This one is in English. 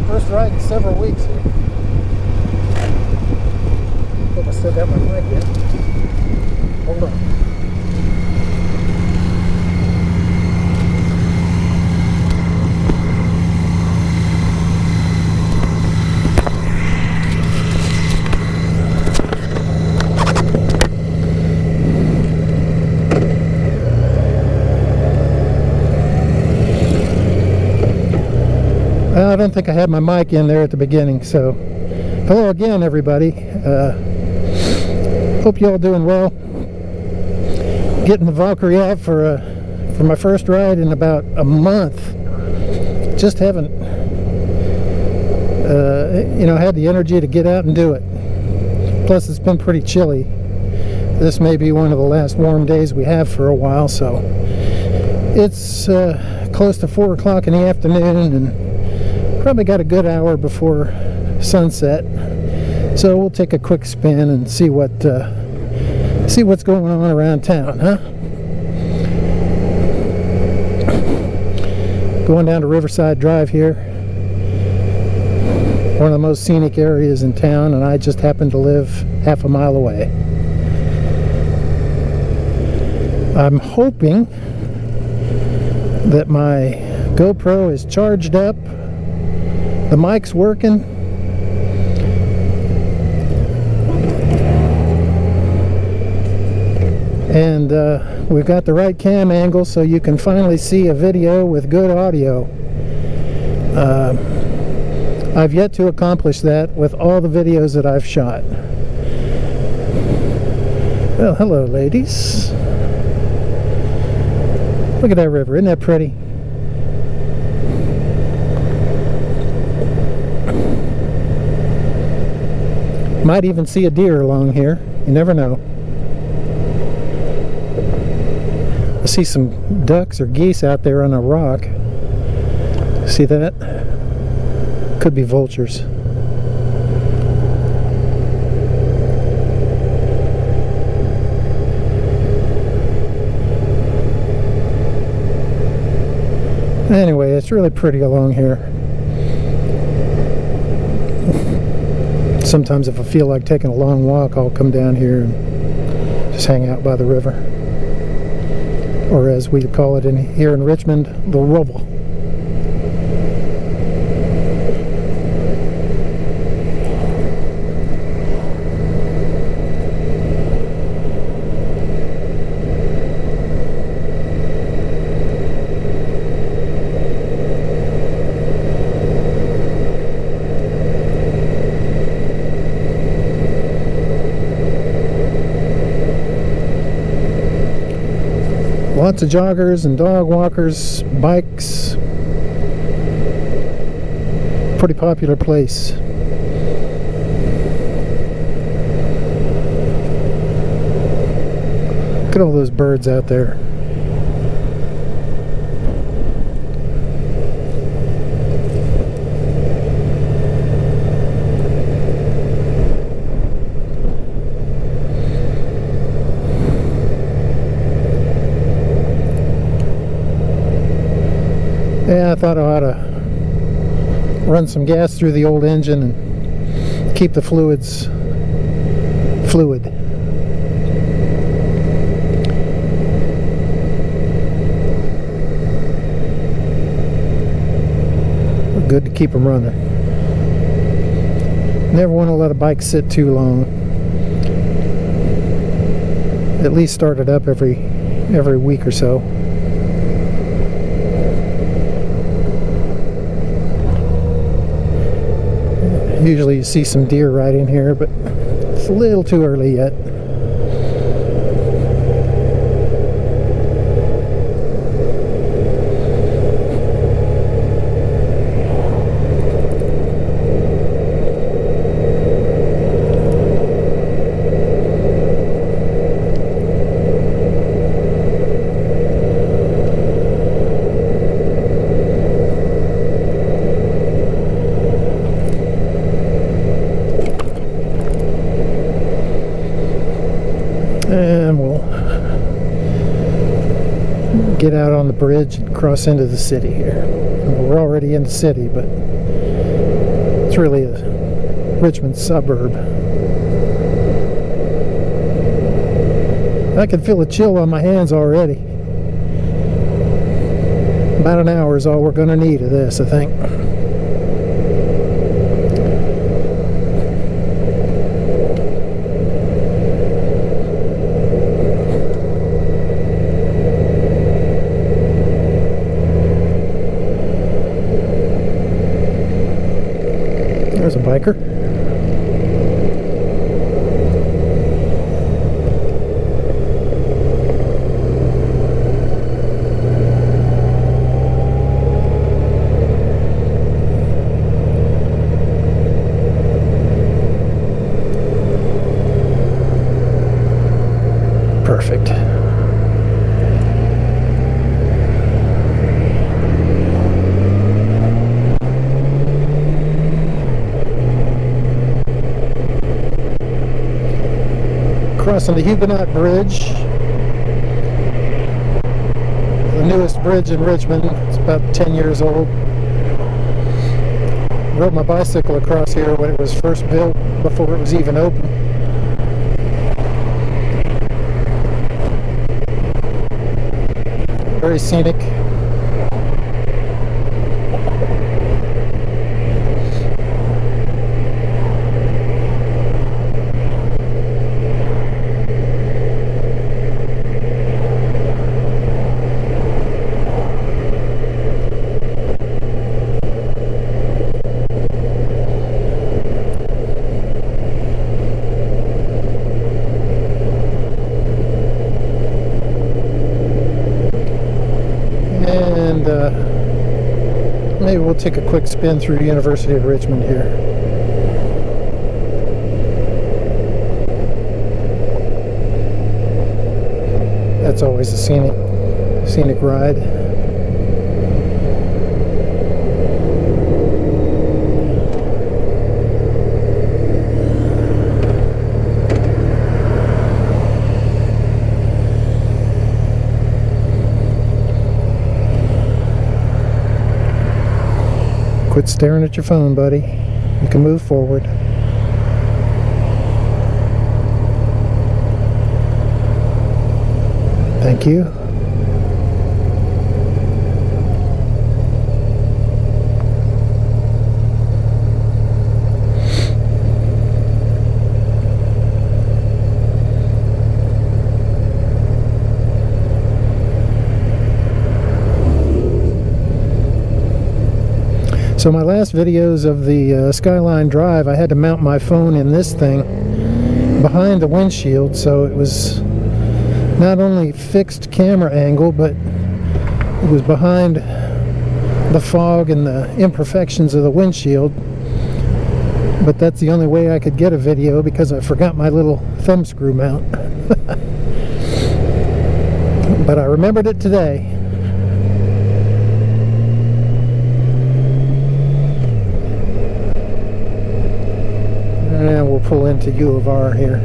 First ride in several weeks here. Hope I still got my mic in. Hold on. I don't think I had my mic in there at the beginning, so hello again, everybody. Hope you all doing well. Getting the Valkyrie out for my first ride in about a month. Just haven't, had the energy to get out and do it. Plus, it's been pretty chilly. This may be one of the last warm days we have for a while, so it's close to 4 o'clock in the afternoon, and probably got a good hour before sunset, so we'll take a quick spin and see what's going on around town, huh? Going down to Riverside Drive here, one of the most scenic areas in town, and I just happen to live half a mile away. I'm hoping that my GoPro is charged up, the mic's working, and we've got the right cam angle so you can finally see a video with good audio. I've yet to accomplish that with all the videos that I've shot. Well, hello ladies. Look at that river, isn't that pretty? Might even see a deer along here. You never know. I see some ducks or geese out there on a rock. See that? Could be vultures. Anyway, it's really pretty along here. Sometimes if I feel like taking a long walk, I'll come down here and just hang out by the river. Or as we call it here in Richmond, the Rubble. Lots of joggers and dog walkers, bikes. Pretty popular place. Look at all those birds out there. Yeah, I thought I ought to run some gas through the old engine and keep the fluids fluid. Good to keep them running. Never want to let a bike sit too long. At least start it up every week or so. Usually you see some deer right in here, but it's a little too early yet. Huguenot Bridge and cross into the city here. We're already in the city, but it's really a Richmond suburb. I can feel a chill on my hands already. About an hour is all we're going to need of this, I think. There's a biker. Perfect. Crossing the Huguenot Bridge, the newest bridge in Richmond. It's about 10 years old. Rode my bicycle across here when it was first built, before it was even open. Very scenic. Maybe we'll take a quick spin through University of Richmond here. That's always a scenic ride. Quit staring at your phone, buddy. You can move forward. Thank you. So my last videos of the Skyline Drive, I had to mount my phone in this thing behind the windshield, so it was not only fixed camera angle, but it was behind the fog and the imperfections of the windshield. But that's the only way I could get a video because I forgot my little thumb screw mount. But I remembered it today. And we'll pull into U of R here.